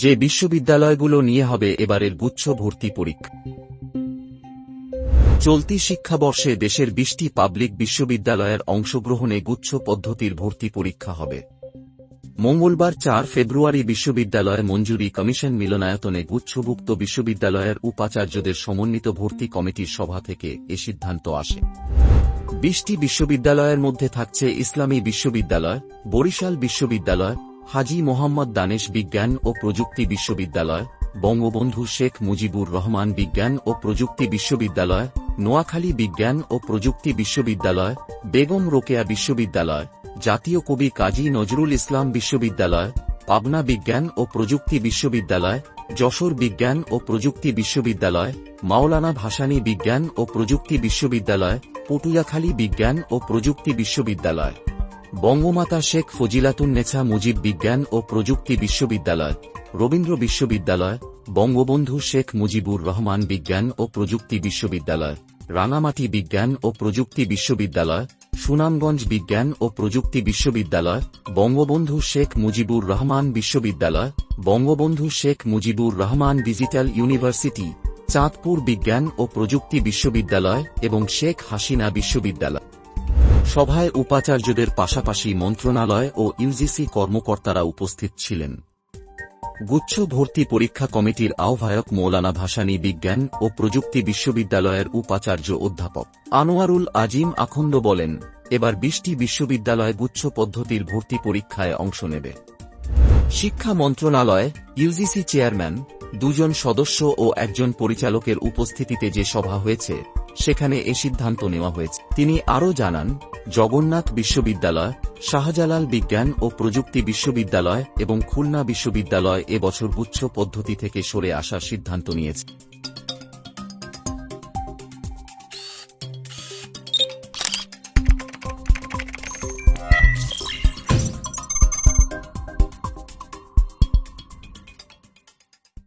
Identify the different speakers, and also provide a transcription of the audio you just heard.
Speaker 1: যে বিশ্ববিদ্যালয়গুলো নিয়ে হবে এবারের গুচ্ছ ভর্তি পরীক্ষা। চলতি শিক্ষাবর্ষে দেশের 20টি পাবলিক বিশ্ববিদ্যালয়ের অংশগ্রহণে গুচ্ছ পদ্ধতির ভর্তি পরীক্ষা হবে। মঙ্গলবার 4 ফেব্রুয়ারি বিশ্ববিদ্যালয় মঞ্জুরি কমিশন মিলনায়তনে গুচ্ছভুক্ত বিশ্ববিদ্যালয়ের উপাচার্যদের সমন্বিত ভর্তি কমিটির সভা থেকে এ সিদ্ধান্ত আসে। 20টি বিশ্ববিদ্যালয়ের মধ্যে থাকছে ইসলামী বিশ্ববিদ্যালয়, বরিশাল বিশ্ববিদ্যালয়, হাজী মোহাম্মদ দানেশ বিজ্ঞান ও প্রযুক্তি বিশ্ববিদ্যালয়, বঙ্গবন্ধু শেখ মুজিবুর রহমান বিজ্ঞান ও প্রযুক্তি বিশ্ববিদ্যালয়, নোয়াখালী বিজ্ঞান ও প্রযুক্তি বিশ্ববিদ্যালয়, বেগম রোকেয়া বিশ্ববিদ্যালয়, জাতীয় কবি কাজী নজরুল ইসলাম বিশ্ববিদ্যালয়, পাবনা বিজ্ঞান ও প্রযুক্তি বিশ্ববিদ্যালয়, যশোর বিজ্ঞান ও প্রযুক্তি বিশ্ববিদ্যালয়, মাওলানা ভাসানী বিজ্ঞান ও প্রযুক্তি বিশ্ববিদ্যালয়, পটুয়াখালী বিজ্ঞান ও প্রযুক্তি বিশ্ববিদ্যালয়, বঙ্গমাতা শেখ ফজিলাতুন্নেছা মুজিব বিজ্ঞান ও প্রযুক্তি বিশ্ববিদ্যালয়, রবীন্দ্র বিশ্ববিদ্যালয়, বঙ্গবন্ধু শেখ মুজিবুর রহমান বিজ্ঞান ও প্রযুক্তি বিশ্ববিদ্যালয়, রাঙামাটি বিজ্ঞান ও প্রযুক্তি বিশ্ববিদ্যালয়, সুনামগঞ্জ বিজ্ঞান ও প্রযুক্তি বিশ্ববিদ্যালয়, বঙ্গবন্ধু শেখ মুজিবুর রহমান বিশ্ববিদ্যালয়, বঙ্গবন্ধু শেখ মুজিবুর রহমান ডিজিটাল ইউনিভার্সিটি, চাঁদপুর বিজ্ঞান ও প্রযুক্তি বিশ্ববিদ্যালয় এবং শেখ হাসিনা বিশ্ববিদ্যালয়। সভায় উপাচার্যদের পাশাপাশি মন্ত্রণালয় ও ইউজিসি কর্মকর্তারা উপস্থিত ছিলেন। গুচ্ছ ভর্তি পরীক্ষা কমিটির আহ্বায়ক মৌলানা ভাসানী বিজ্ঞান ও প্রযুক্তি বিশ্ববিদ্যালয়ের উপাচার্য অধ্যাপক আনোয়ারুল আজিম আখন্দ বলেন, এবার 20টি বিশ্ববিদ্যালয় গুচ্ছ পদ্ধতির ভর্তি পরীক্ষায় অংশ নেবে। শিক্ষা মন্ত্রণালয়, ইউজিসি চেয়ারম্যান, 2 জন সদস্য ও 1 জন পরিচালকের উপস্থিতিতে যে সভা হয়েছে সেখানে এ সিদ্ধান্ত নেওয়া হয়েছে। তিনি আরও জানান, জগন্নাথ বিশ্ববিদ্যালয়, শাহজালাল বিজ্ঞান ও প্রযুক্তি বিশ্ববিদ্যালয় এবং খুলনা বিশ্ববিদ্যালয় এবছর গুচ্ছ পদ্ধতি থেকে সরে আসার সিদ্ধান্ত নিয়েছে।